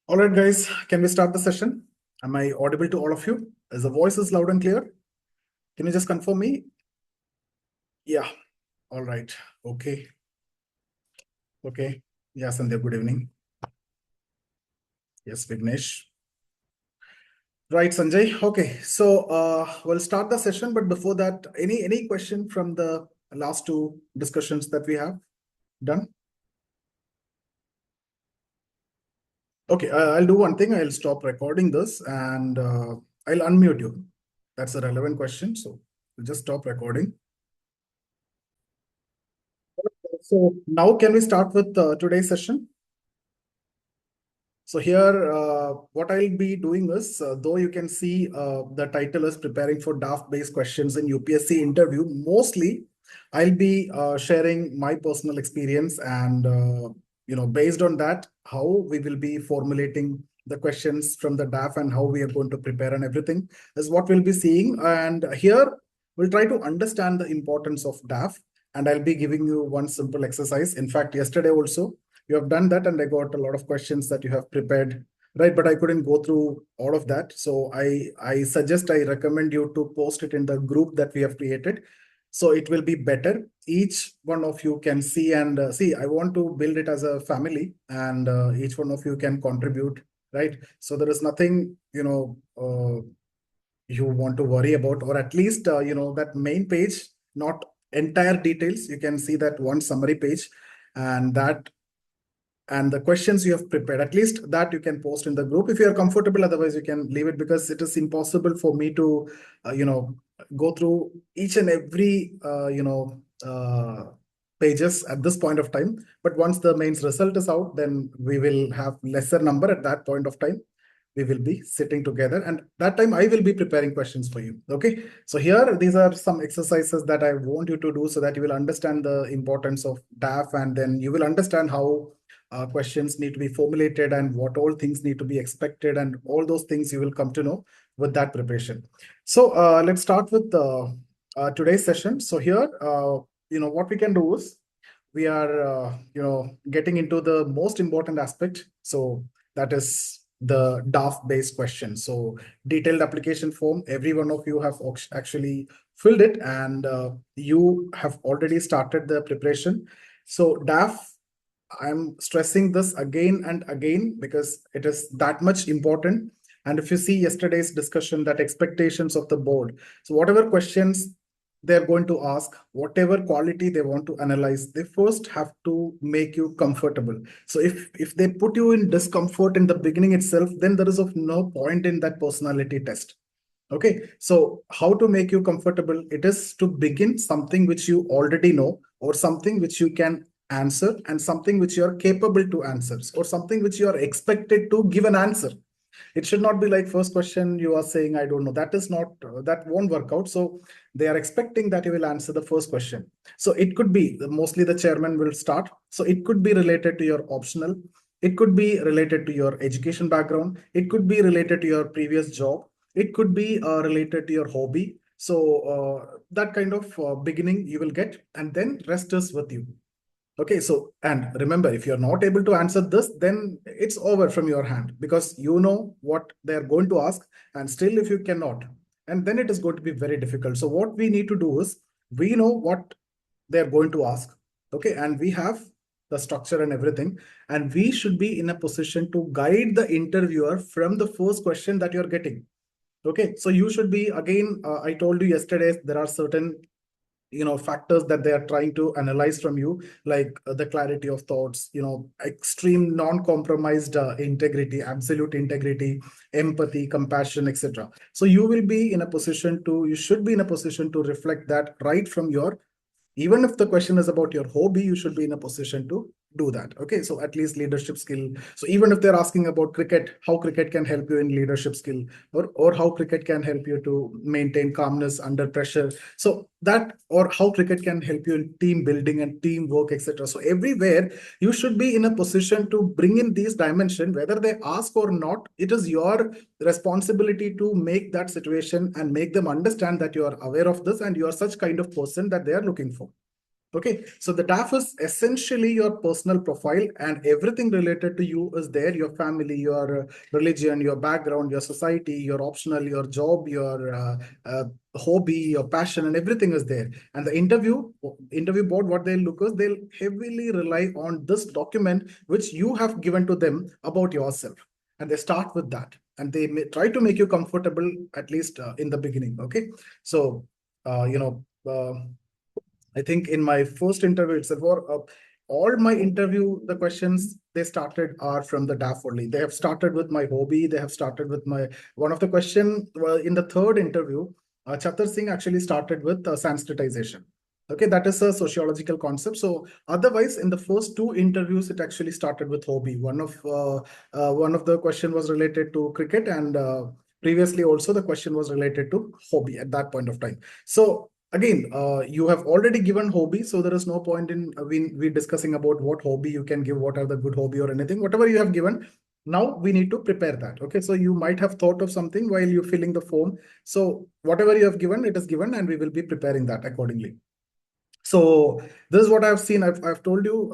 All right, guys, can we start the session? Am I audible to all of you? Is the voice is loud and clear? Can you just confirm me? Yeah. All right. Okay. Okay. Yeah, Sandhya, good evening. Yes, Vignesh. Right, Sanjay. Okay. So we'll start the session, but before that, any question from the last two discussions that we have done? Okay, I'll do one thing. I'll stop recording this and I'll unmute you. That's a relevant question. So we'll just stop recording. So now can we start with today's session? So here, what I'll be doing is, though you can see the title is preparing for DAF-based questions in UPSC interview, mostly I'll be sharing my personal experience and, based on that, how we will be formulating the questions from the DAF and how we are going to prepare and everything is what we'll be seeing. And here we'll try to understand the importance of DAF. And I'll be giving you one simple exercise. In fact, yesterday also, you have done that and I got a lot of questions that you have prepared, right? But I couldn't go through all of that. So I recommend you to post it in the group that we have created. So it will be better. Each one of you can see and see, I want to build it as a family and each one of you can contribute, right? So there is nothing, you want to worry about, or at least, that main page, not entire details. You can see that one summary page and the questions you have prepared, at least that you can post in the group if you are comfortable. Otherwise you can leave it, because it is impossible for me to go through each and every pages at this point of time. But once the mains result is out, then we will have lesser number. At that point of time we will be sitting together, and that time I will be preparing questions for you. Okay, so here these are some exercises that I want you to do so that you will understand the importance of DAF, and then you will understand how questions need to be formulated and what all things need to be expected, and all those things you will come to know with that preparation. So let's start with today's session. So here, what we can do is we are, getting into the most important aspect. So that is the DAF-based question. So detailed application form, every one of you have actually filled it, and you have already started the preparation. So DAF, I'm stressing this again and again because it is that much important. And if you see yesterday's discussion, that expectations of the board, so whatever questions they're going to ask, whatever quality they want to analyze, they first have to make you comfortable. So if they put you in discomfort in the beginning itself, then there is of no point in that personality test. Okay, so how to make you comfortable? It is to begin something which you already know, or something which you can answer, and something which you are capable to answer, or something which you are expected to give an answer. It should not be like first question you are saying I don't know. That is not, that won't work out. So they are expecting that you will answer the first question. So it could be, mostly the chairman will start. So it could be related to your optional, it could be related to your education background, it could be related to your previous job, it could be related to your hobby. So that kind of beginning you will get, and then rest is with you. Okay, so, and remember, if you're not able to answer this, then it's over from your hand, because you know what they're going to ask, and still if you cannot, and then it is going to be very difficult. So what we need to do is, we know what they're going to ask, okay, and we have the structure and everything, and we should be in a position to guide the interviewer from the first question that you're getting. Okay, so you should be, again, I told you yesterday, there are certain factors that they are trying to analyze from you, like the clarity of thoughts, extreme non-compromised integrity, absolute integrity, empathy, compassion, etc. So you will be in a position to, you should be in a position to reflect that right from your, even if the question is about your hobby, you should be in a position to do that. Okay, so at least leadership skill. So even if they're asking about cricket, how cricket can help you in leadership skill, or how cricket can help you to maintain calmness under pressure, so that, or how cricket can help you in team building and teamwork, etc. So everywhere you should be in a position to bring in these dimensions. Whether they ask or not, it is your responsibility to make that situation and make them understand that you are aware of this and you are such kind of person that they are looking for. Okay, so the DAF is essentially your personal profile, and everything related to you is there: your family, your religion, your background, your society, your optional, your job, your hobby, your passion, and everything is there. And the interview board, what they'll look is they'll heavily rely on this document which you have given to them about yourself, and they start with that, and they may try to make you comfortable at least in the beginning. Okay, so you know. I think in my first interview itself, or all my interview, the questions they started are from the DAF only. They have started with my hobby. They have started with my one of the question in the third interview. Chatur Singh actually started with Sanskritization. Okay, that is a sociological concept. So otherwise, in the first two interviews, it actually started with hobby. One of the question was related to cricket, and previously also the question was related to hobby at that point of time. So again, you have already given hobby, so there is no point in we discussing about what hobby you can give, what are the good hobby or anything. Whatever you have given, now we need to prepare that. Okay, so you might have thought of something while you're filling the form. So whatever you have given, it is given, and we will be preparing that accordingly. So this is what I've seen. I've told you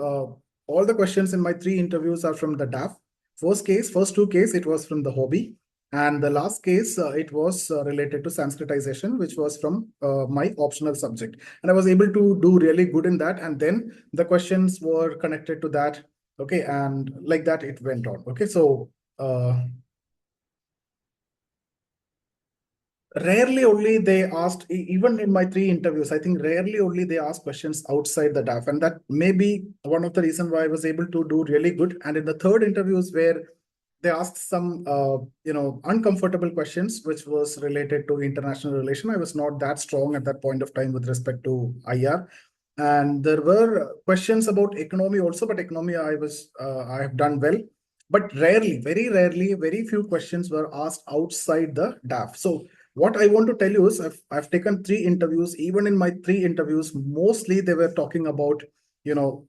all the questions in my three interviews are from the DAF. First two case, it was from the hobby. And the last case, it was related to Sanskritization, which was from my optional subject. And I was able to do really good in that. And then the questions were connected to that. Okay. And like that, it went on. Okay. So rarely only they asked, even in my three interviews, I think rarely only they asked questions outside the DAF. And that may be one of the reasons why I was able to do really good. And in the third interviews where they asked some, uncomfortable questions, which was related to international relation, I was not that strong at that point of time with respect to IR. And there were questions about economy also, but economy I have done well. But rarely, very rarely, very few questions were asked outside the DAF. So what I want to tell you is I've taken three interviews. Even in my three interviews, mostly they were talking about,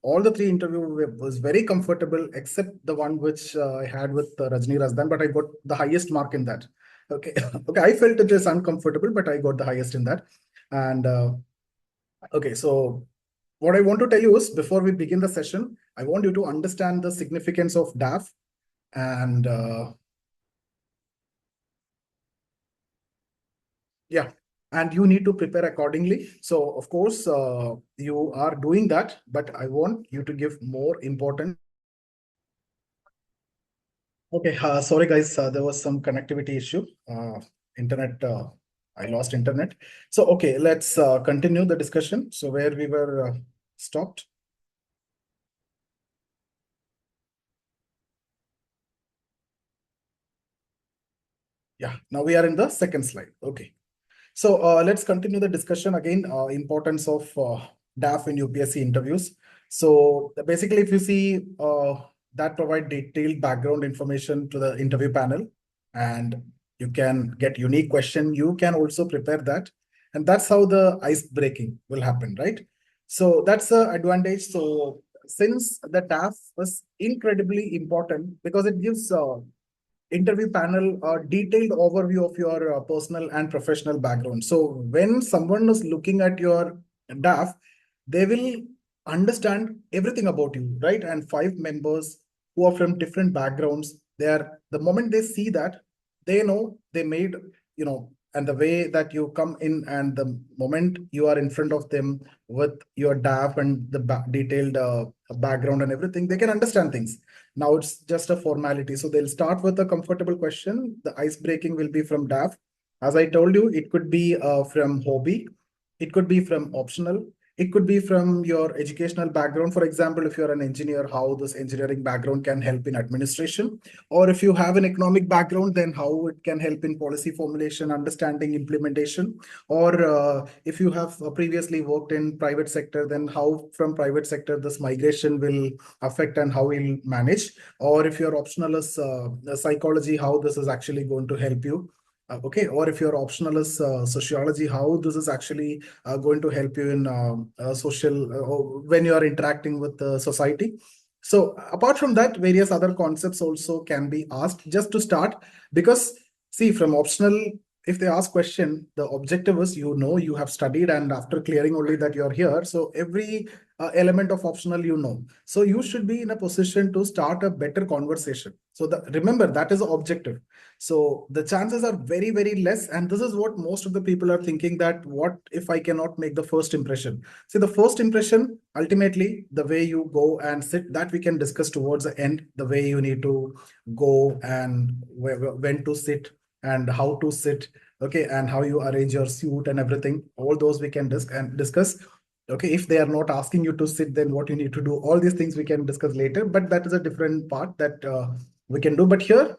all the three interviews was very comfortable, except the one which I had with Rajni Razdan, but I got the highest mark in that. Okay. Okay. I felt it is uncomfortable, but I got the highest in that. And okay, so what I want to tell you is before we begin the session, I want you to understand the significance of DAF and yeah, and you need to prepare accordingly. So of course, you are doing that, but I want you to give more importance. Okay, sorry guys, there was some connectivity issue. Internet, I lost internet. So okay, let's continue the discussion. So where we were stopped. Yeah, now we are in the second slide. Okay. So let's continue the discussion again, importance of DAF in UPSC interviews. So basically, if you see that provide detailed background information to the interview panel, and you can get unique question, you can also prepare that. And that's how the ice breaking will happen, right? So that's the advantage. So since the DAF was incredibly important because it gives interview panel a detailed overview of your personal and professional background. So when someone is looking at your DAF, they will understand everything about you, right? And five members who are from different backgrounds, they are the moment they see that, they know they made, and the way that you come in and the moment you are in front of them with your DAF and the detailed background and everything, they can understand things. Now it's just a formality. So they'll start with a comfortable question. The ice breaking will be from DAF. As I told you, it could be from hobby. It could be from optional. It could be from your educational background. For example, if you're an engineer, how this engineering background can help in administration. Or if you have an economic background, then how it can help in policy formulation, understanding, implementation. Or if you have previously worked in private sector, then how from private sector this migration will affect and how we'll manage. Or if your optional is psychology, how this is actually going to help you. Okay, or if your optional is sociology, how this is actually going to help you in social when you are interacting with the society. So apart from that, various other concepts also can be asked just to start, because see, from optional if they ask question, the objective is, you have studied, and after clearing only that you're here. So every element of optional, so you should be in a position to start a better conversation. So remember, that is the objective. So the chances are very, very less. And this is what most of the people are thinking, that what if I cannot make the first impression? See, the first impression, ultimately, the way you go and sit, that we can discuss towards the end, the way you need to go and when to sit and how to sit, okay, and how you arrange your suit and everything. All those we can discuss. Okay, if they are not asking you to sit, then what you need to do, all these things we can discuss later, but that is a different part that we can do. But here,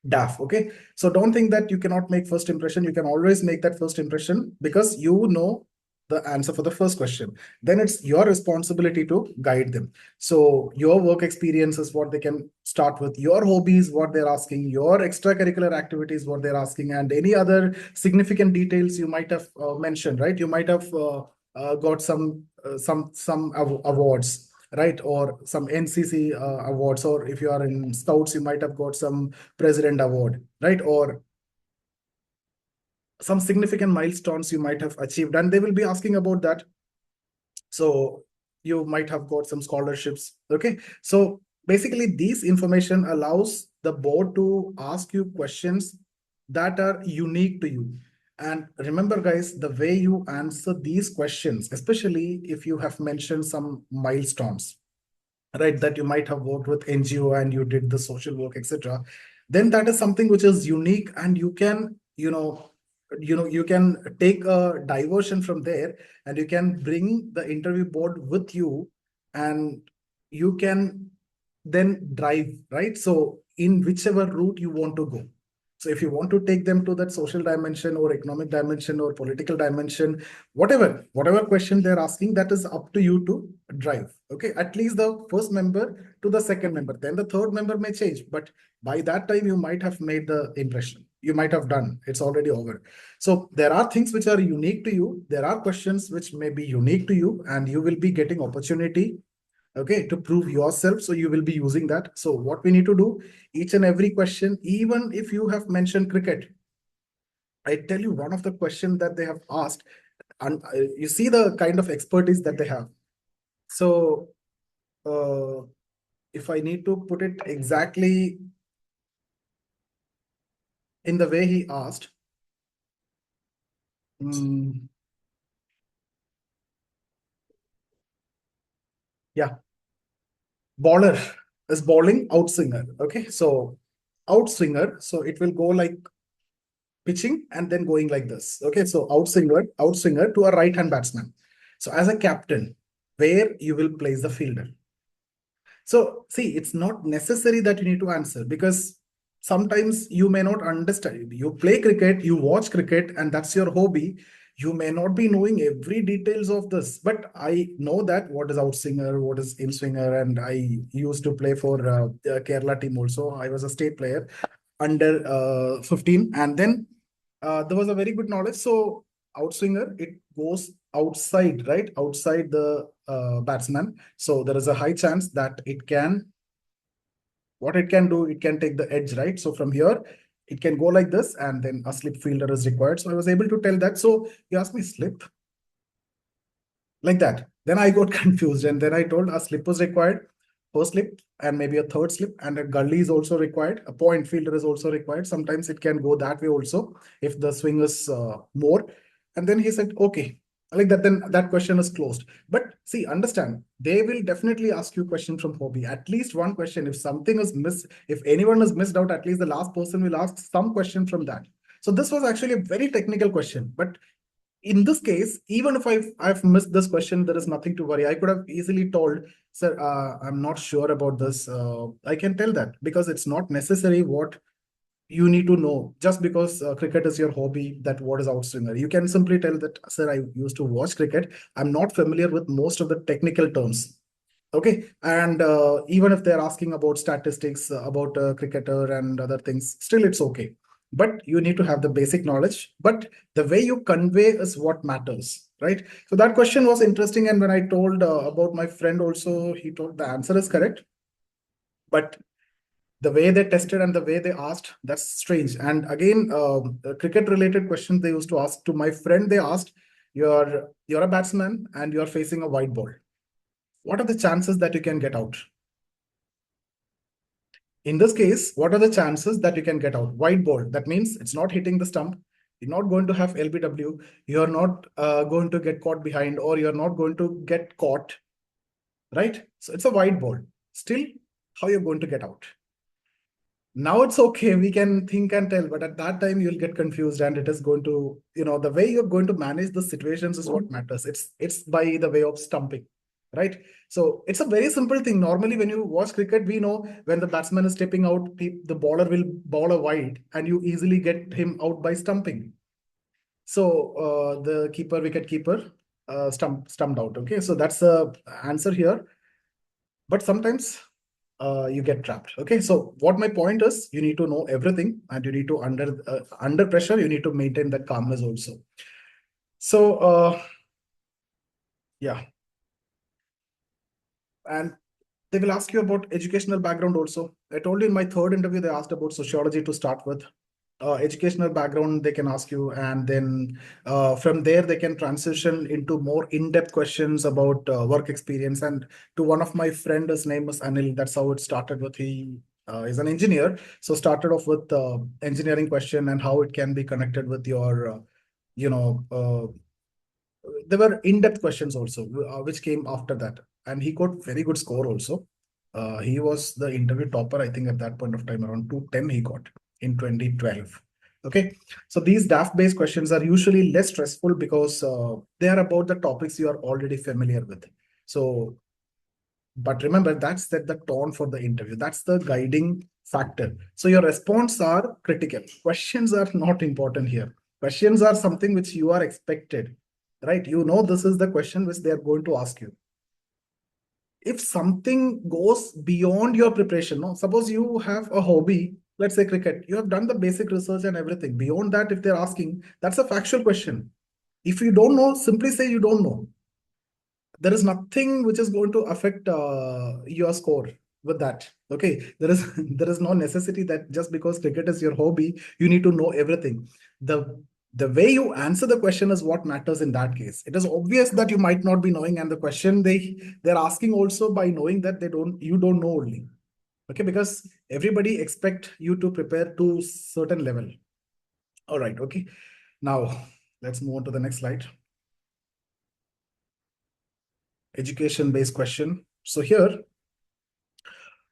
DAF, okay? So don't think that you cannot make first impression. You can always make that first impression because you know the answer for the first question. Then it's your responsibility to guide them. So your work experience is what they can start with, your hobbies, what they're asking, your extracurricular activities, what they're asking, and any other significant details you might have mentioned, right? You might have got some awards, right? Or some NCC awards, or if you are in Scouts, you might have got some President Award, right? Or some significant milestones you might have achieved, and they will be asking about that. So you might have got some scholarships, okay? So basically, this information allows the board to ask you questions that are unique to you. And remember, guys, the way you answer these questions, especially if you have mentioned some milestones, right, that you might have worked with NGO and you did the social work, etc., then that is something which is unique, and you can, you can take a diversion from there, and you can bring the interview board with you, and you can then drive, right? So in whichever route you want to go. So if you want to take them to that social dimension or economic dimension or political dimension, whatever question they're asking, that is up to you to drive. Okay, at least the first member to the second member, then the third member may change, but by that time you might have made the impression. You might have done. It's already over. So there are things which are unique to you. There are questions which may be unique to you, and you will be getting opportunity, okay, to prove yourself. So you will be using that. So what we need to do, each and every question, even if you have mentioned cricket, I tell you one of the questions that they have asked, and you see the kind of expertise that they have. So uh, if I need to put it exactly in the way he asked, yeah, bowler is bowling outswinger. Okay, so outswinger, so it will go like pitching and then going like this. Okay, so outswinger to a right-hand batsman. So as a captain, where you will place the fielder. So see, it's not necessary that you need to answer, because sometimes you may not understand. You play cricket, you watch cricket, and that's your hobby. You may not be knowing every details of this, but I know that what is outswinger, what is in swinger, and I used to play for Kerala team also. I was a state player under 15, and then there was a very good knowledge. So outswinger, it goes outside, right? Outside the batsman. So there is a high chance that what it can do, it can take the edge, right? So from here, it can go like this, and then a slip fielder is required. So I was able to tell that. So he asked me slip like that. Then I got confused, and then I told a slip was required, first slip, and maybe a third slip, and a gully is also required. A point fielder is also required. Sometimes it can go that way also if the swing is more. And then he said, okay, like that, then that question is closed. But see, understand, they will definitely ask you question from hobby, at least one question. If something is missed, if anyone is missed out, at least the last person will ask some question from that. So this was actually a very technical question, but in this case, even if I've missed this question, there is nothing to worry. I could have easily told, sir, I'm not sure about this. I can tell that, because it's not necessary what you need to know just because cricket is your hobby, that what is outswinger. You can simply tell that, sir, I used to watch cricket. I'm not familiar with most of the technical terms. Okay, and even if they're asking about statistics about a cricketer and other things, still it's okay. But you need to have the basic knowledge. But the way you convey is what matters, right? So that question was interesting, and when I told about my friend also, he told the answer is correct. But the way they tested and the way they asked, that's strange. And again, cricket related questions they used to ask to my friend. They asked, you're a batsman and you're facing a white ball. What are the chances that you can get out? In this case, what are the chances that you can get out? White ball, that means it's not hitting the stump. You're not going to have LBW. You're not going to get caught behind, or you're not going to get caught, right? So it's a white ball. Still, how you're going to get out? Now it's okay, we can think and tell, but at that time you'll get confused, and it is going to, the way you're going to manage the situations is what matters. It's by the way of stumping, right? So it's a very simple thing. Normally, when you watch cricket, we know when the batsman is stepping out, the bowler will bowl a wide, and you easily get him out by stumping. So the wicket keeper, stumped out. Okay, so that's the answer here. But sometimes you get trapped. Okay, so what my point is, you need to know everything, and you need to under pressure, you need to maintain that calmness also. So yeah, and they will ask you about educational background also. I told you in my third interview, they asked about sociology to start with. Educational background they can ask you, and then from there they can transition into more in-depth questions about work experience. And to one of my friend, his name is Anil, that's how it started with. He is an engineer, so started off with engineering question and how it can be connected with your there were in-depth questions also, which came after that, and he got very good score also. He was the interview topper, I think, at that point of time. Around 210 he got in 2012. Okay, so these DAF-based questions are usually less stressful because they are about the topics you are already familiar with. So, but remember, that's set the tone for the interview. That's the guiding factor. So your response are critical. Questions are not important here. Questions are something which you are expected, right? This is the question which they are going to ask you. If something goes beyond your preparation, no, suppose you have a hobby, let's say cricket, you have done the basic research and everything. Beyond that, if they're asking, that's a factual question. If you don't know, simply say you don't know. There is nothing which is going to affect your score with that. Okay, there is no necessity that just because cricket is your hobby, you need to know everything. The way you answer the question is what matters in that case. It is obvious that you might not be knowing, and the question they're asking also by knowing that you don't know only. Okay, because everybody expect you to prepare to certain level. All right, okay. Now let's move on to the next slide. Education-based question. So here,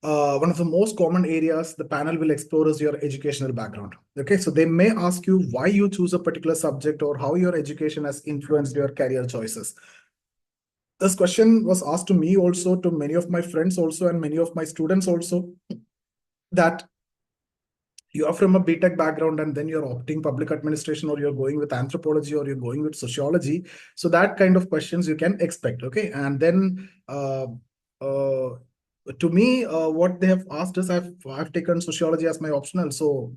one of the most common areas the panel will explore is your educational background. Okay, so they may ask you why you choose a particular subject or how your education has influenced your career choices. This question was asked to me also, to many of my friends also, and many of my students also, that you are from a BTech background and then you're opting public administration, or you're going with anthropology, or you're going with sociology. So that kind of questions you can expect. Okay, and then to me, what they have asked is, I've taken sociology as my optional. So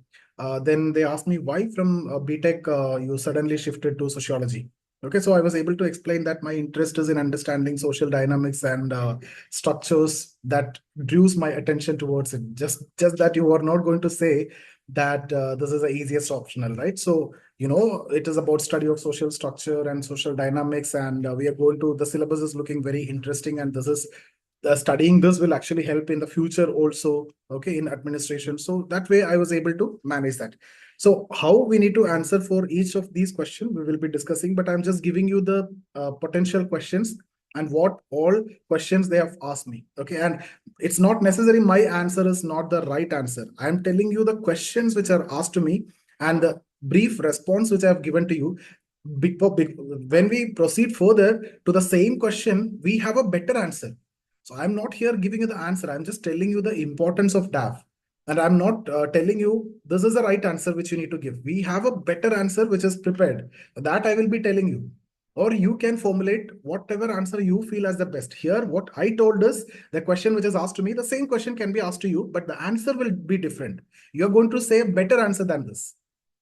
then they asked me why from BTech you suddenly shifted to sociology. Okay, so I was able to explain that my interest is in understanding social dynamics and structures that drews my attention towards it. Just that you are not going to say that this is the easiest optional, right? So it is about study of social structure and social dynamics, and we are going to, the syllabus is looking very interesting, and this is studying this will actually help in the future also, okay, in administration. So that way I was able to manage that. So how we need to answer for each of these questions, we will be discussing, but I'm just giving you the potential questions and what all questions they have asked me. Okay, and it's not necessary my answer is not the right answer. I'm telling you the questions which are asked to me and the brief response which I have given to you. When we proceed further to the same question, we have a better answer. So I'm not here giving you the answer. I'm just telling you the importance of DAF. And I'm not telling you this is the right answer which you need to give. We have a better answer which is prepared. That I will be telling you. Or you can formulate whatever answer you feel as the best. Here, what I told is the question which is asked to me, the same question can be asked to you, but the answer will be different. You're going to say a better answer than this.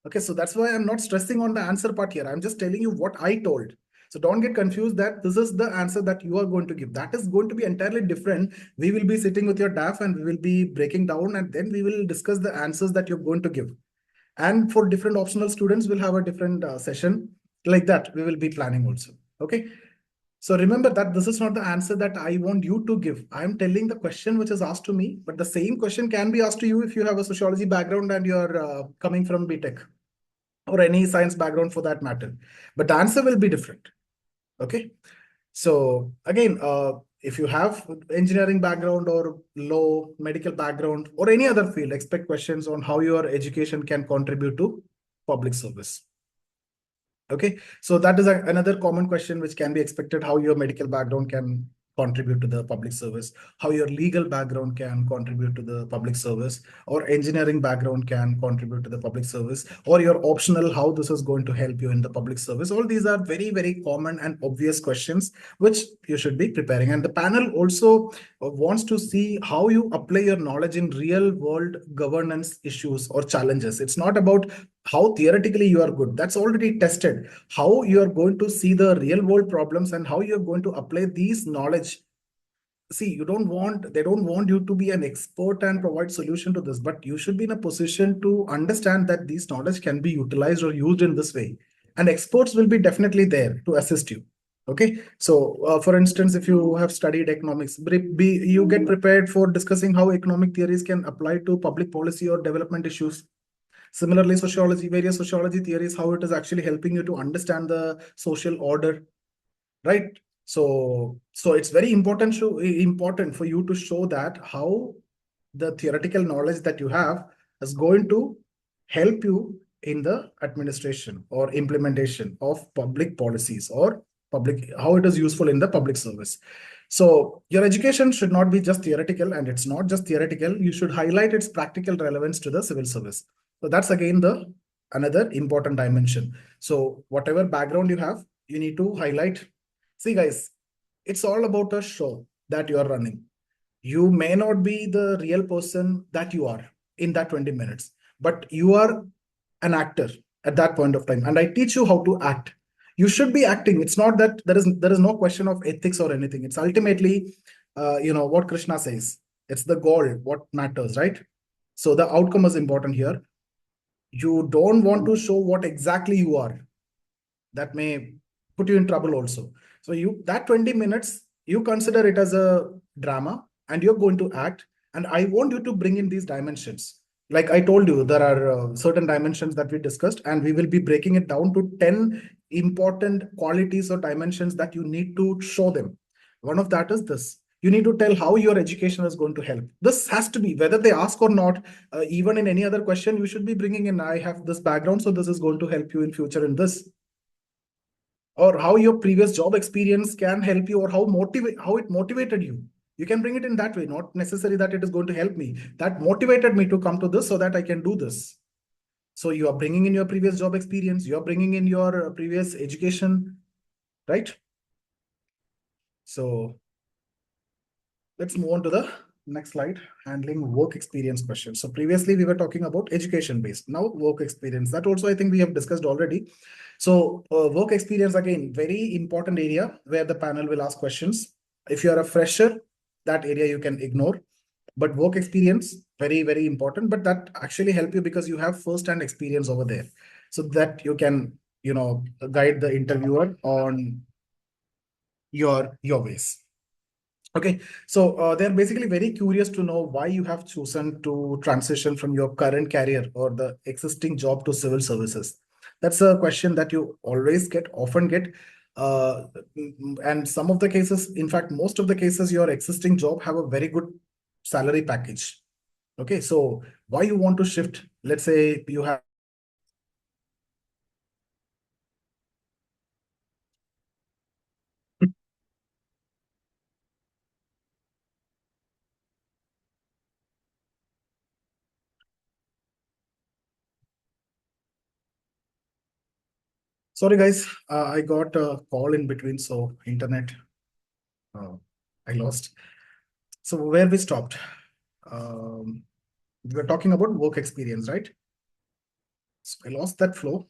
Okay, so that's why I'm not stressing on the answer part here. I'm just telling you what I told. So don't get confused that this is the answer that you are going to give. That is going to be entirely different. We will be sitting with your DAF and we will be breaking down, and then we will discuss the answers that you're going to give. And for different optional students, we'll have a different session like that. We will be planning also. Okay. So remember that this is not the answer that I want you to give. I'm telling the question which is asked to me, but the same question can be asked to you if you have a sociology background and you're coming from BTech or any science background for that matter. But the answer will be different. Okay. So again, if you have engineering background or law, medical background, or any other field, expect questions on how your education can contribute to public service. Okay, so that is another common question which can be expected, how your medical background can contribute to the public service, how your legal background can contribute to the public service, or engineering background can contribute to the public service, or your optional, how this is going to help you in the public service. All these are very, very common and obvious questions which you should be preparing. And the panel also wants to see how you apply your knowledge in real world governance issues or challenges. It's not about how theoretically you are good. That's already tested. How you are going to see the real world problems and how you're going to apply these knowledge. See, they don't want you to be an expert and provide solution to this, but you should be in a position to understand that these knowledge can be utilized or used in this way. And experts will be definitely there to assist you. Okay. So, for instance, if you have studied economics, you get prepared for discussing how economic theories can apply to public policy or development issues. Similarly, sociology, various sociology theories, how it is actually helping you to understand the social order, right? So it's very important for you to show that how the theoretical knowledge that you have is going to help you in the administration or implementation of public policies or how it is useful in the public service. So your education should not be just theoretical, and it's not just theoretical. You should highlight its practical relevance to the civil service. So that's again the another important dimension. So whatever background you have, you need to highlight. See, guys, it's all about a show that you are running. You may not be the real person that you are in that 20 minutes, but you are an actor at that point of time. And I teach you how to act. You should be acting. It's not that there is no question of ethics or anything. It's ultimately, what Krishna says. It's the goal, what matters, right? So the outcome is important here. You don't want to show what exactly you are. That may put you in trouble also. So that 20 minutes, you consider it as a drama and you're going to act. And I want you to bring in these dimensions. Like I told you, there are certain dimensions that we discussed, and we will be breaking it down to 10 important qualities or dimensions that you need to show them. One of that is this. You need to tell how your education is going to help. This has to be, whether they ask or not, even in any other question, you should be bringing in, I have this background, so this is going to help you in future in this, or how your previous job experience can help you, or how it motivated you. You can bring it in that way, not necessary that it is going to help me. That motivated me to come to this so that I can do this. So you are bringing in your previous job experience, you are bringing in your previous education, right? So let's move on to the next slide, handling work experience questions. So previously we were talking about education based, now work experience. That also I think we have discussed already. So work experience, again, very important area where the panel will ask questions. If you are a fresher, that area you can ignore. But work experience, very, very important. But that actually help you because you have first-hand experience over there. So that you can, guide the interviewer on your ways. Okay, so they're basically very curious to know why you have chosen to transition from your current career or the existing job to civil services. That's a question that you often get. Uh, and some of the cases, in fact, most of the cases, your existing job have a very good salary package. Okay, so why you want to shift? Let's say you have. Sorry, guys, I got a call in between, so internet I lost. So where we stopped? We were talking about work experience, right? So I lost that flow.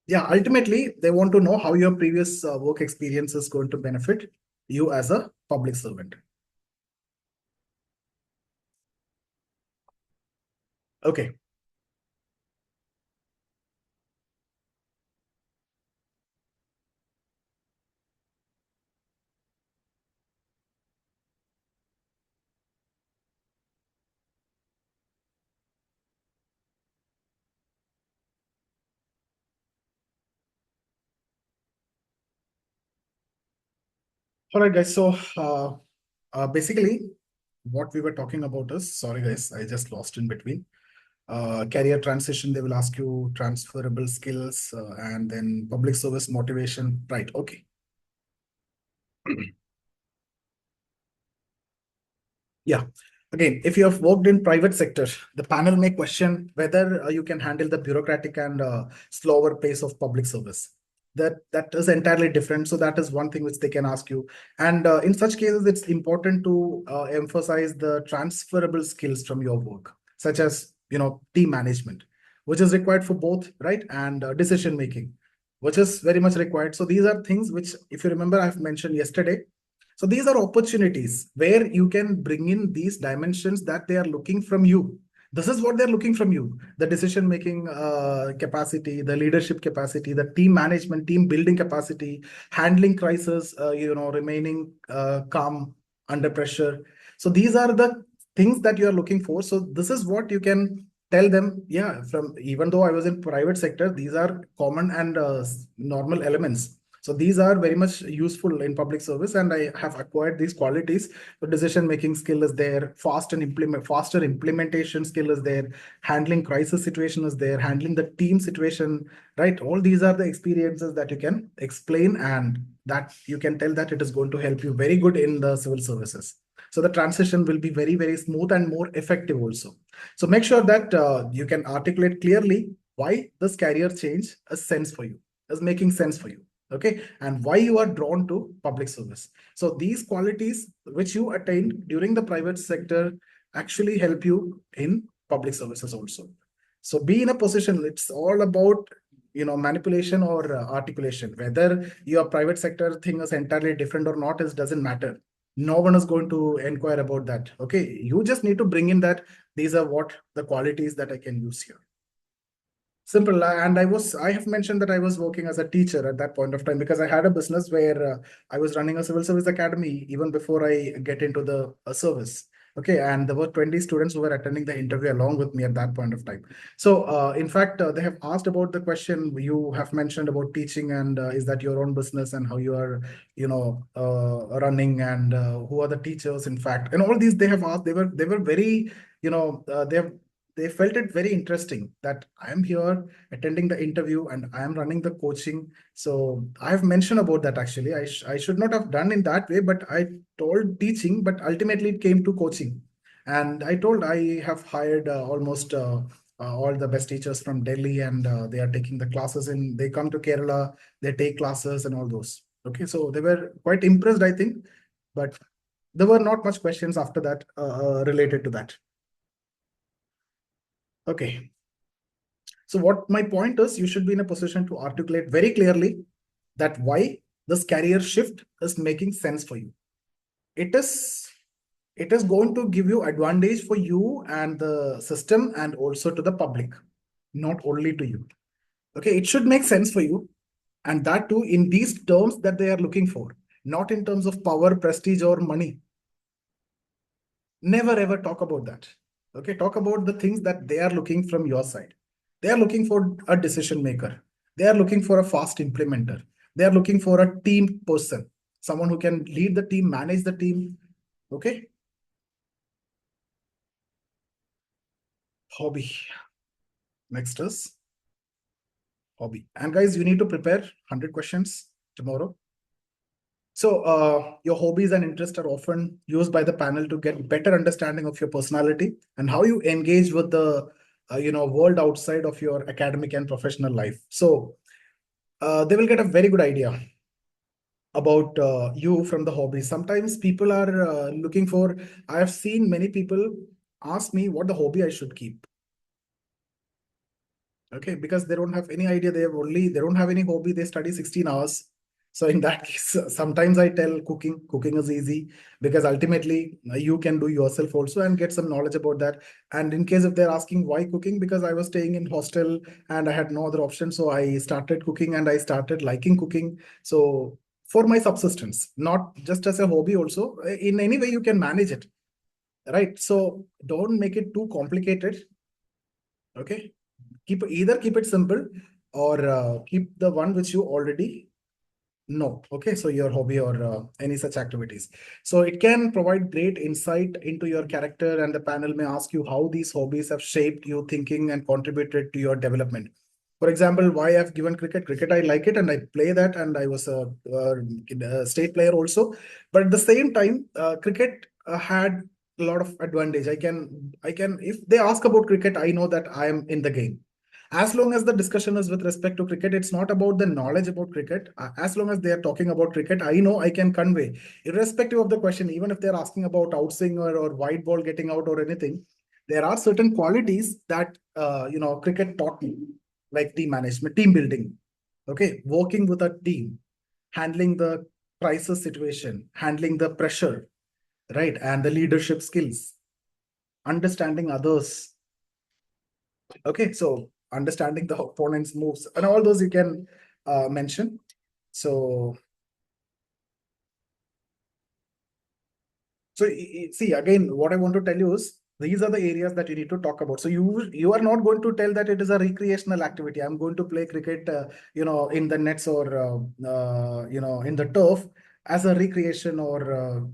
Yeah, ultimately, they want to know how your previous work experience is going to benefit you as a public servant. Okay. All right, guys. So basically, what we were talking about is, sorry, guys, I just lost in between. Career transition, they will ask you transferable skills and then public service motivation. Right. Okay. Yeah. Again, if you have worked in private sector, the panel may question whether you can handle the bureaucratic and slower pace of public service. That is entirely different. So that is one thing which they can ask you. And in such cases, it's important to emphasize the transferable skills from your work, such as team management, which is required for both, right? And decision making, which is very much required. So these are things which, if you remember, I've mentioned yesterday. So these are opportunities where you can bring in these dimensions that they are looking from you. This is what they're looking from you: the decision making capacity, the leadership capacity, the team management, team building capacity, handling crisis, remaining calm under pressure. So these are the things that you are looking for. So this is what you can tell them. Yeah, from even though I was in private sector, these are common and normal elements. So these are very much useful in public service, and I have acquired these qualities. The decision making skill is there, faster implementation skill is there, handling crisis situation is there, handling the team situation, right? All these are the experiences that you can explain, and that you can tell that it is going to help you very good in the civil services. So the transition will be very, very smooth and more effective also. So make sure that you can articulate clearly why this career change is sense for you, is making sense for you. Okay, and why you are drawn to public service. So these qualities which you attained during the private sector actually help you in public services also. So be in a position, it's all about manipulation or articulation. Whether your private sector thing is entirely different or not is doesn't matter. No one is going to inquire about that. Okay, you just need to bring in that these are what the qualities that I can use here. Simple. And I have mentioned that I was working as a teacher at that point of time because I had a business where I was running a civil service academy even before I get into the service. Okay. And there were 20 students who were attending the interview along with me at that point of time. So, in fact, they have asked about the question you have mentioned about teaching and is that your own business and how you are, running and who are the teachers, in fact, and all these they have asked. They were very, they felt it very interesting that I am here attending the interview and I am running the coaching. So I have mentioned about that actually. I should not have done in that way, but I told teaching, but ultimately it came to coaching. And I told I have hired almost all the best teachers from Delhi and they are taking the classes they come to Kerala, they take classes and all those. Okay, so they were quite impressed, I think, but there were not much questions after that related to that. Okay. So what my point is, you should be in a position to articulate very clearly that why this career shift is making sense for you. It is going to give you advantage for you and the system and also to the public, not only to you. Okay, it should make sense for you, and that too in these terms that they are looking for, not in terms of power, prestige, or money. Never ever talk about that. Okay, talk about the things that they are looking from your side. They are looking for a decision maker. They are looking for a fast implementer. They are looking for a team person, someone who can lead the team, manage the team. Okay, hobby. Next is hobby. And guys, you need to prepare 100 questions tomorrow. So your hobbies and interests are often used by the panel to get better understanding of your personality and how you engage with the world outside of your academic and professional life. So they will get a very good idea about you from the hobbies. Sometimes people are looking for. I have seen many people ask me what the hobby I should keep. Okay, because they don't have any idea. They don't have any hobby. They study 16 hours. So in that case, sometimes I tell cooking is easy because ultimately you can do yourself also and get some knowledge about that. And in case if they're asking why cooking, because I was staying in hostel and I had no other option. So I started cooking and I started liking cooking. So for my subsistence, not just as a hobby also, in any way you can manage it, right? So don't make it too complicated. Okay, keep it simple or keep the one which you already know. Okay, so your hobby or any such activities. So it can provide great insight into your character, and the panel may ask you how these hobbies have shaped your thinking and contributed to your development. For example, why I've given cricket. Cricket, I like it and I play that, and I was a state player also. But at the same time, cricket had a lot of advantage. I can, if they ask about cricket, I know that I am in the game. As long as the discussion is with respect to cricket, it's not about the knowledge about cricket. As long as they are talking about cricket, I know I can convey, irrespective of the question, even if they're asking about outswing or wide ball getting out or anything, there are certain qualities that, cricket taught me, like team management, team building, okay, working with a team, handling the crisis situation, handling the pressure, right, and the leadership skills, understanding others. Okay, so understanding the opponent's moves and all those you can mention. So, see again, what I want to tell you is these are the areas that you need to talk about. So you are not going to tell that it is a recreational activity. I'm going to play cricket, in the nets or in the turf as a recreation or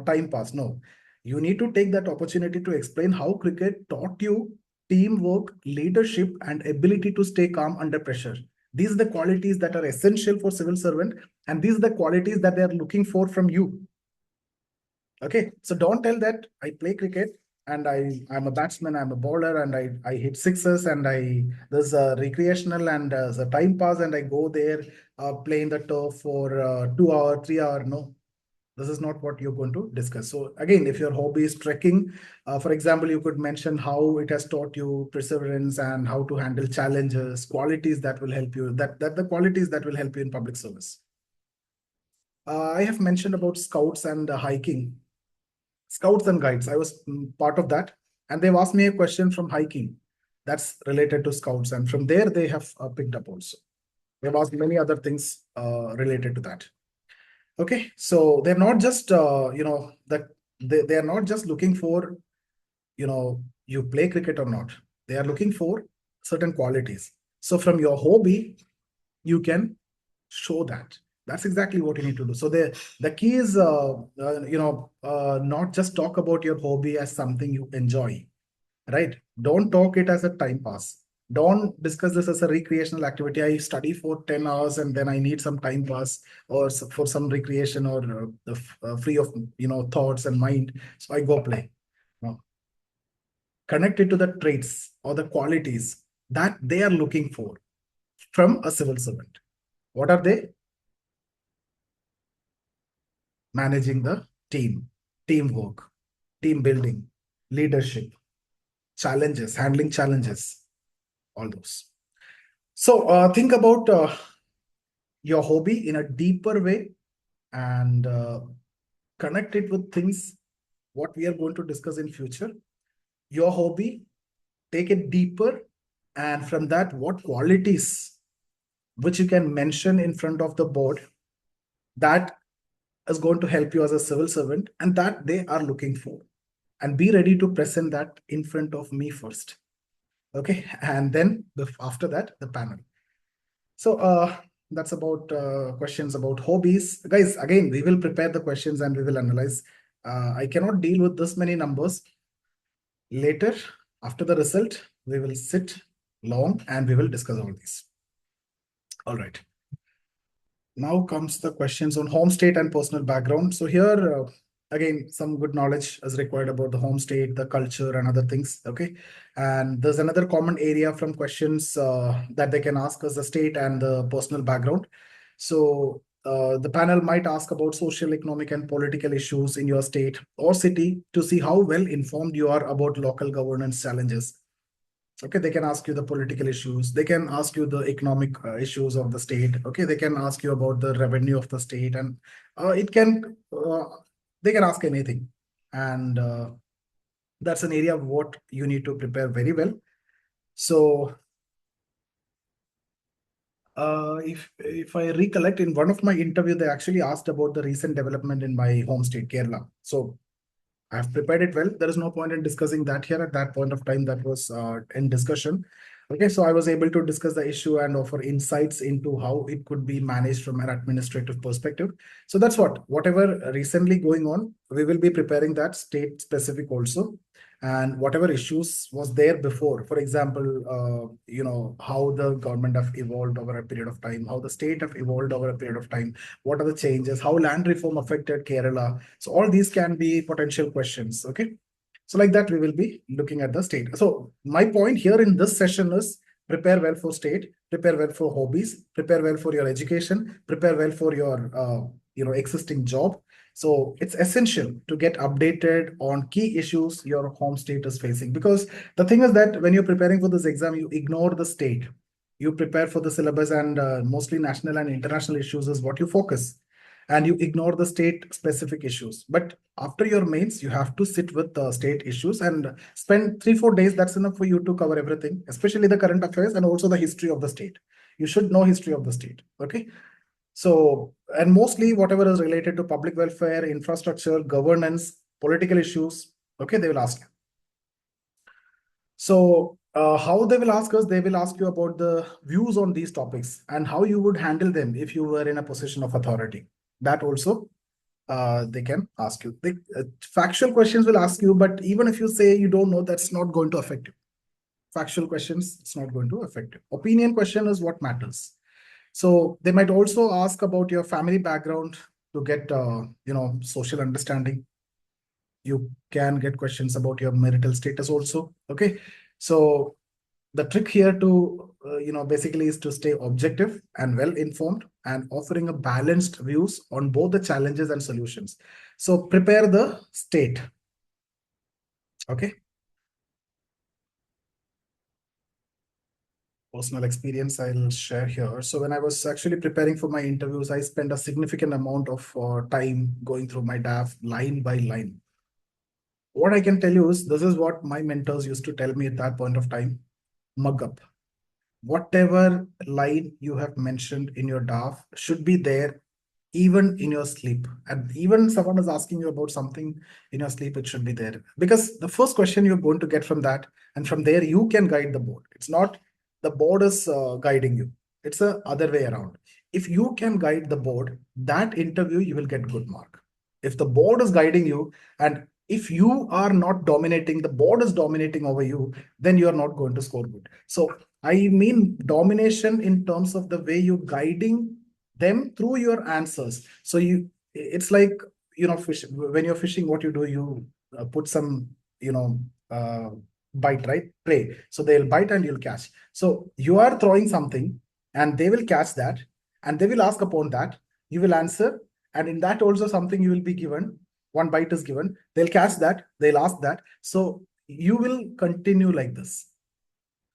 time pass. No, you need to take that opportunity to explain how cricket taught you teamwork, leadership, and ability to stay calm under pressure. These are the qualities that are essential for civil servant, and these are the qualities that they are looking for from you. Okay, so don't tell that I play cricket and I'm a batsman, I'm a bowler, and I hit sixes, and there's a recreational and there's a time pass, and I go there play in the turf for 2 hour, 3 hour. No, this is not what you're going to discuss. So again, if your hobby is trekking, for example, you could mention how it has taught you perseverance and how to handle challenges, qualities that will help you, that the qualities that will help you in public service. I have mentioned about scouts and hiking. Scouts and guides. I was part of that, and they've asked me a question from hiking that's related to scouts, and from there they have picked up also. They've asked many other things related to that. Okay, so they're not just that they are not just looking for you play cricket or not. They are looking for certain qualities. So from your hobby, you can show that. That's exactly what you need to do. So the key is not just talk about your hobby as something you enjoy, right? Don't talk it as a time pass. Don't discuss this as a recreational activity. I study for 10 hours and then I need some time pass or for some recreation or free of thoughts and mind. So I go play. No. Connect it to the traits or the qualities that they are looking for from a civil servant. What are they? Managing the team, teamwork, team building, leadership, challenges, handling challenges, all those. So think about your hobby in a deeper way and connect it with things what we are going to discuss in future. Your hobby, take it deeper, and from that, what qualities which you can mention in front of the board that is going to help you as a civil servant and that they are looking for, and be ready to present that in front of me first. Okay, and then after that the panel. So that's about questions about hobbies, guys. Again, we will prepare the questions and we will analyze. I cannot deal with this many numbers. Later, after the result, we will sit long and we will discuss all these. All right. Now comes the questions on home state and personal background. So here, again, some good knowledge is required about the home state, the culture, and other things. Okay, and there's another common area from questions that they can ask us: the state and the personal background. So the panel might ask about social, economic, and political issues in your state or city to see how well informed you are about local governance challenges. Okay, they can ask you the political issues. They can ask you the economic issues of the state. Okay, they can ask you about the revenue of the state, and it can they can ask anything. And that's an area of what you need to prepare very well. So if I recollect, in one of my interview, they actually asked about the recent development in my home state, Kerala. So I've prepared it well. There is no point in discussing that here at that point of time. That was in discussion. Okay, so I was able to discuss the issue and offer insights into how it could be managed from an administrative perspective. So that's whatever recently going on, we will be preparing that state specific also. And whatever issues was there before, for example, how the government have evolved over a period of time, how the state have evolved over a period of time, what are the changes, how land reform affected Kerala. So all these can be potential questions. Okay. So like that, we will be looking at the state. So my point here in this session is prepare well for state, prepare well for hobbies, prepare well for your education, prepare well for your existing job. So it's essential to get updated on key issues your home state is facing, because the thing is that when you're preparing for this exam, you ignore the state. You prepare for the syllabus, and mostly national and international issues is what you focus, and you ignore the state specific issues. But after your mains, you have to sit with the state issues and spend 3-4 days. That's enough for you to cover everything, especially the current affairs and also the history of the state. You should know history of the state. Okay. So, and mostly whatever is related to public welfare, infrastructure, governance, political issues, okay, they will ask you. So how they will ask us, they will ask you about the views on these topics and how you would handle them if you were in a position of authority. That also they can ask you. Factual questions will ask you, but even if you say you don't know, that's not going to affect you. Factual questions, it's not going to affect you. Opinion question is what matters. So they might also ask about your family background to get, social understanding. You can get questions about your marital status also. Okay. So the trick here to, basically is to stay objective and well informed and offering a balanced views on both the challenges and solutions. So prepare the state. Okay. Personal experience I'll share here. So when I was actually preparing for my interviews, I spent a significant amount of time going through my DAF line by line. What I can tell you is this is what my mentors used to tell me at that point of time. Mug up. Whatever line you have mentioned in your DAF should be there even in your sleep. And even someone is asking you about something in your sleep, it should be there. Because the first question you're going to get from that, and from there you can guide the board. It's not the board is guiding you. It's the other way around. If you can guide the board, that interview you will get good mark. If the board is guiding you, and if you are not dominating, the board is dominating over you, then you are not going to score good. So I mean domination in terms of the way you're guiding them through your answers. So it's like, fish, when you're fishing, what you do, you put some, bite, right? Prey. So they'll bite and you'll catch. So you are throwing something and they will catch that and they will ask upon that. You will answer. And in that also something you will be given. One bite is given. They'll catch that. They'll ask that. So you will continue like this.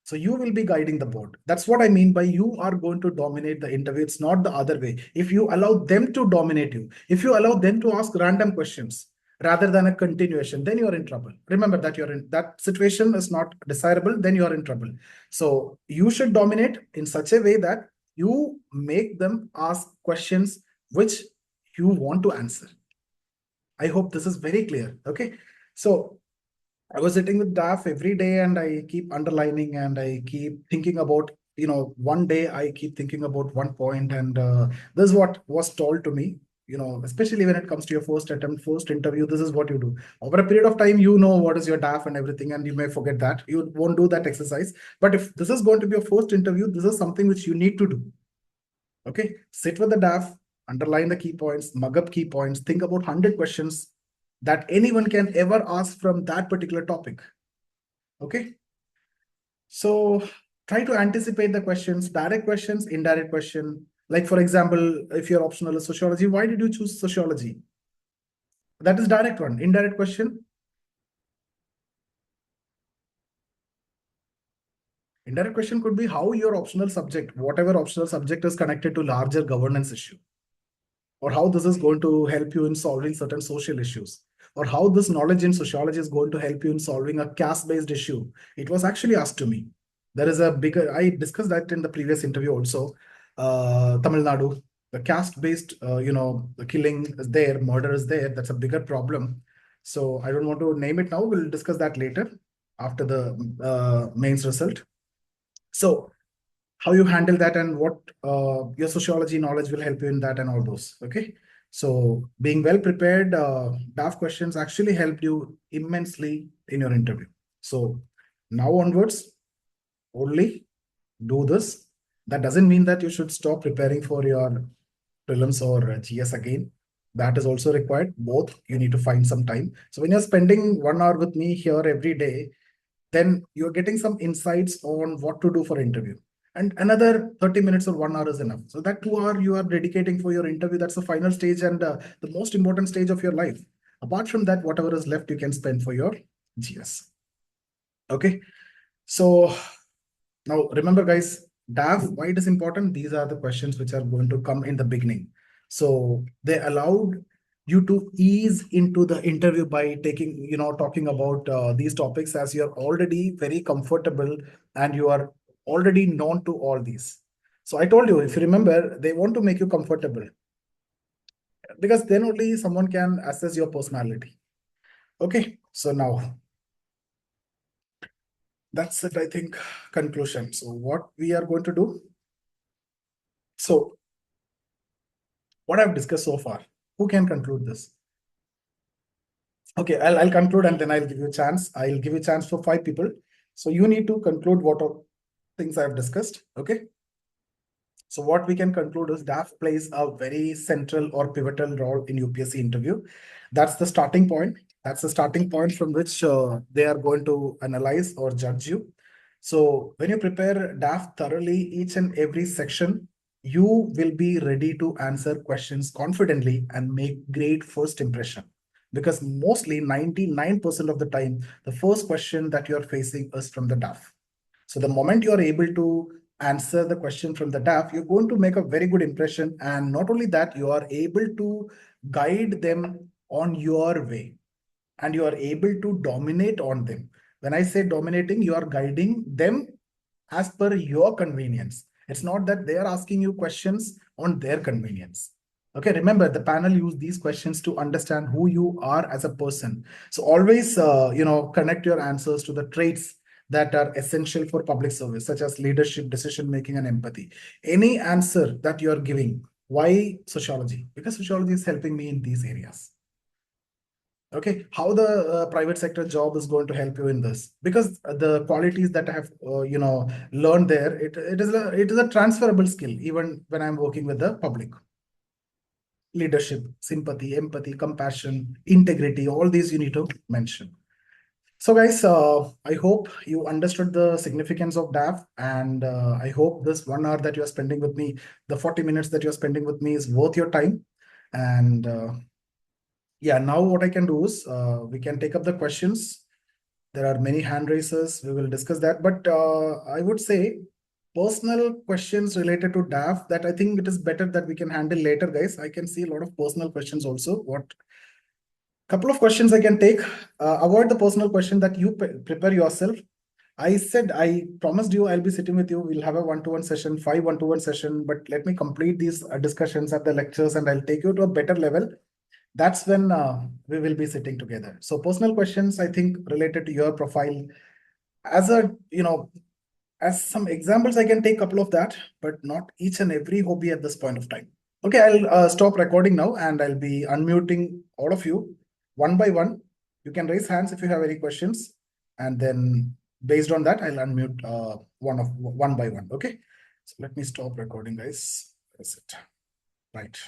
So you will be guiding the board. That's what I mean by you are going to dominate the interview. It's not the other way. If you allow them to dominate you, if you allow them to ask random questions rather than a continuation, then you're in trouble. Remember that that situation is not desirable, then you're in trouble. So you should dominate in such a way that you make them ask questions which you want to answer. I hope this is very clear. Okay. So I was sitting with DAF every day and I keep underlining and I keep thinking about, one day I keep thinking about one point, and this is what was told to me, especially when it comes to your first attempt, first interview, this is what you do. Over a period of time, you know what is your DAF and everything, and you may forget that. You won't do that exercise. But if this is going to be your first interview, this is something which you need to do. Okay, sit with the DAF, underline the key points, mug up key points, think about 100 questions that anyone can ever ask from that particular topic. Okay. So try to anticipate the questions, direct questions, indirect question. Like, for example, if your optional is sociology, why did you choose sociology? That is direct one. Indirect question. Indirect question could be how your optional subject, whatever optional subject, is connected to larger governance issue, or how this is going to help you in solving certain social issues, or how this knowledge in sociology is going to help you in solving a caste-based issue. It was actually asked to me. There is a bigger, I discussed that in the previous interview also. Tamil Nadu, the caste-based, the killing is there, murder is there. That's a bigger problem. So I don't want to name it now. We'll discuss that later after the mains result. So how you handle that and what your sociology knowledge will help you in that and all those. Okay. So being well prepared, DAF questions actually helped you immensely in your interview. So now onwards, only do this. That doesn't mean that you should stop preparing for your prelims or GS again. That is also required. Both you need to find some time. So when you're spending 1 hour with me here every day, then you're getting some insights on what to do for interview. And another 30 minutes or 1 hour is enough. So that 2 hour you are dedicating for your interview. That's the final stage and the most important stage of your life. Apart from that, whatever is left, you can spend for your GS. Okay. So now remember, guys, DAF, why it is important? These are the questions which are going to come in the beginning. So they allowed you to ease into the interview by taking, talking about these topics as you're already very comfortable and you are already known to all these. So I told you, if you remember, they want to make you comfortable because then only someone can assess your personality. Okay, so now that's it, I think, conclusion. So what we are going to do. So what I've discussed so far, who can conclude this? Okay, I'll conclude and then I'll give you a chance. I'll give you a chance for 5 people. So you need to conclude what are things I've discussed. Okay. So what we can conclude is DAF plays a very central or pivotal role in UPSC interview. That's the starting point. That's the starting point from which they are going to analyze or judge you. So when you prepare DAF thoroughly, each and every section, you will be ready to answer questions confidently and make great first impression. Because mostly 99% of the time, the first question that you're facing is from the DAF. So the moment you're able to answer the question from the DAF, you're going to make a very good impression. And not only that, you are able to guide them on your way and you are able to dominate on them. When I say dominating, you are guiding them as per your convenience. It's not that they are asking you questions on their convenience. Okay, remember the panel use these questions to understand who you are as a person. So always, connect your answers to the traits that are essential for public service, such as leadership, decision making, and empathy. Any answer that you are giving, why sociology? Because sociology is helping me in these areas. Okay, how the private sector job is going to help you in this? Because the qualities that I have, learned there, it is a transferable skill even when I'm working with the public. Leadership, sympathy, empathy, compassion, integrity, all these you need to mention. So guys, I hope you understood the significance of DAF, and I hope this 1 hour that you're spending with me, the 40 minutes that you're spending with me is worth your time. And yeah, now what I can do is we can take up the questions. There are many hand raises. We will discuss that. But I would say personal questions related to DAF that I think it is better that we can handle later, guys. I can see a lot of personal questions also. Couple of questions I can take. Avoid the personal question that you prepare yourself. I said, I promised you I'll be sitting with you. We'll have a one-to-one session, 5 one-to-one session, but let me complete these discussions at the lectures and I'll take you to a better level. That's when we will be sitting together. So personal questions, I think, related to your profile. As as some examples, I can take a couple of that, but not each and every hobby at this point of time. Okay, I'll stop recording now and I'll be unmuting all of you one by one. You can raise hands if you have any questions, and then based on that, I'll unmute one by one. Okay, so let me stop recording, guys. That's it. Right.